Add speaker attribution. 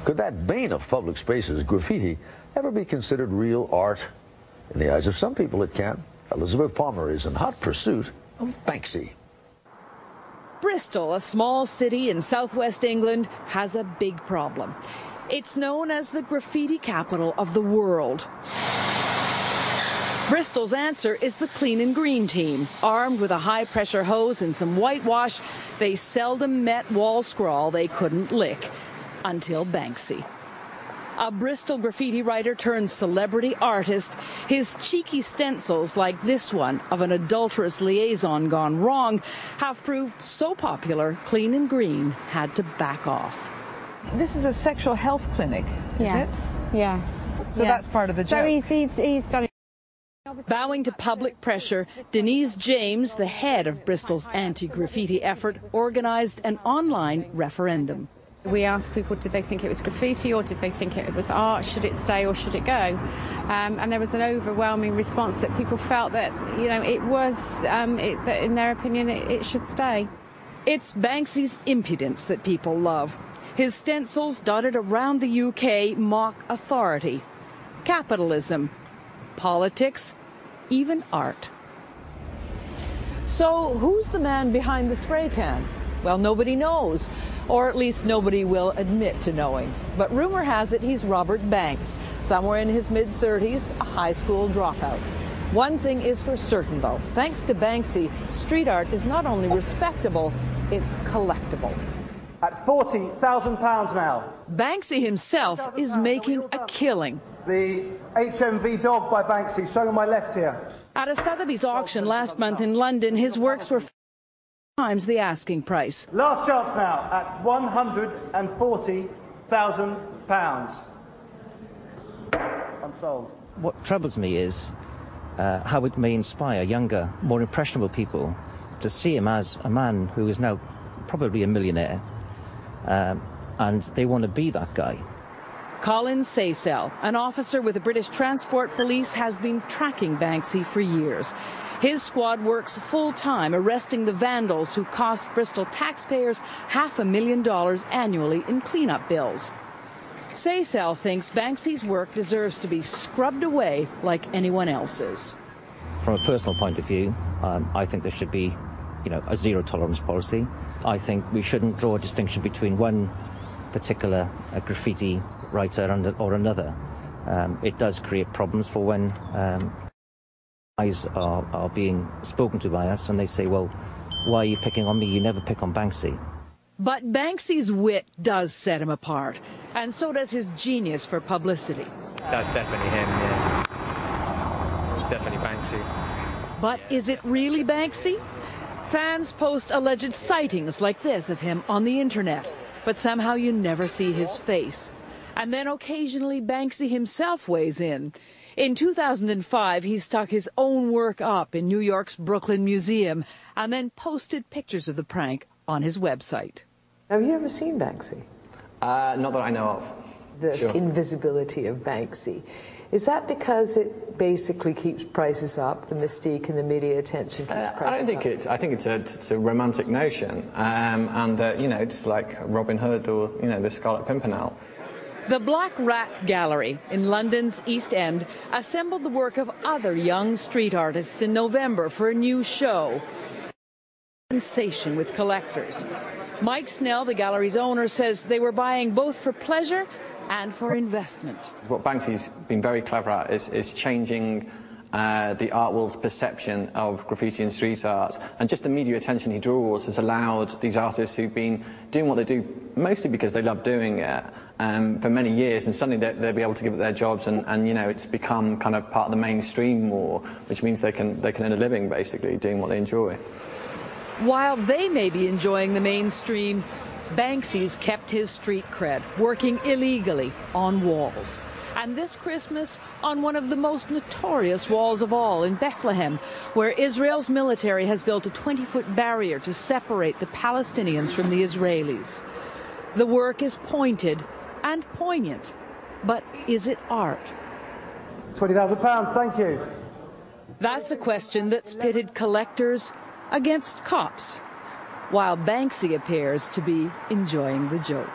Speaker 1: Could that bane of public spaces, graffiti, ever be considered real art? In the eyes of some people it can. Elizabeth Palmer is in hot pursuit of Banksy.
Speaker 2: Bristol, a small city in southwest England, has a big problem. It's known as the graffiti capital of the world. Bristol's answer is the Clean and Green team. Armed with a high-pressure hose and some whitewash, they seldom met wall scrawl they couldn't lick. Until Banksy. A Bristol graffiti writer turned celebrity artist, his cheeky stencils like this one of an adulterous liaison gone wrong have proved so popular Clean and Green had to back off.
Speaker 3: This is a sexual health clinic, is it?
Speaker 4: Yes.
Speaker 3: So that's part of the joke.
Speaker 4: So he's done it.
Speaker 2: Bowing to public pressure, Denise James, the head of Bristol's anti-graffiti effort, organised an online referendum.
Speaker 4: We asked people, did they think it was graffiti or did they think it was art? Should it stay or should it go? And there was an overwhelming response that people felt that, it was, that in their opinion, it should stay.
Speaker 2: It's Banksy's impudence that people love. His stencils dotted around the UK mock authority, capitalism, politics, even art.
Speaker 3: So who's the man behind the spray can? Well, nobody knows, or at least nobody will admit to knowing. But rumor has it he's Robert Banks, somewhere in his mid-30s, a high school dropout. One thing is for certain, though. Thanks to Banksy, street art is not only respectable, it's collectible.
Speaker 5: At £40,000 now.
Speaker 2: Banksy himself is making a killing.
Speaker 5: The HMV dog by Banksy, shown on my left here.
Speaker 2: At a Sotheby's auction last month in London, his works were times the asking price.
Speaker 5: Last chance now at £140,000. Unsold.
Speaker 6: What troubles me is how it may inspire younger, more impressionable people to see him as a man who is now probably a millionaire, and they want to be that guy.
Speaker 2: Colin Saysell, an officer with the British Transport Police, has been tracking Banksy for years. His squad works full-time arresting the vandals who cost Bristol taxpayers $500,000 annually in cleanup bills. Saysell thinks Banksy's work deserves to be scrubbed away like anyone else's.
Speaker 6: From a personal point of view, I think there should be, a zero-tolerance policy. I think we shouldn't draw a distinction between one particular graffiti writer or another. It does create problems for when eyes are being spoken to by us and they say, well, why are you picking on me? You never pick on Banksy.
Speaker 2: But Banksy's wit does set him apart, and so does his genius for publicity.
Speaker 7: That's definitely him, yeah. It's definitely Banksy.
Speaker 2: But is it really Banksy? Fans post alleged sightings like this of him on the internet, but somehow you never see his face. And then occasionally Banksy himself weighs in. In 2005, he stuck his own work up in New York's Brooklyn Museum and then posted pictures of the prank on his website.
Speaker 8: Have you ever seen Banksy?
Speaker 9: Not that I know of.
Speaker 8: This invisibility of Banksy. Is that because it basically keeps prices up, the mystique and the media attention keeps prices up?
Speaker 9: I think it's a romantic notion, and just like Robin Hood or the Scarlet Pimpernel.
Speaker 2: The Black Rat Gallery in London's East End assembled the work of other young street artists in November for a new show. Sensation with collectors. Mike Snell, the gallery's owner, says they were buying both for pleasure and for investment.
Speaker 9: What Banksy's been very clever at is changing the art world's perception of graffiti and street art, and just the media attention he draws has allowed these artists who've been doing what they do mostly because they love doing it for many years, and suddenly they'll be able to give it their jobs, and it's become kind of part of the mainstream more, which means they can earn a living basically doing what they enjoy.
Speaker 2: While they may be enjoying the mainstream, Banksy's kept his street cred, working illegally on walls. And this Christmas, on one of the most notorious walls of all in Bethlehem, where Israel's military has built a 20-foot barrier to separate the Palestinians from the Israelis. The work is pointed and poignant, but is it art?
Speaker 5: £20,000, thank you.
Speaker 2: That's a question that's pitted collectors against cops, while Banksy appears to be enjoying the joke.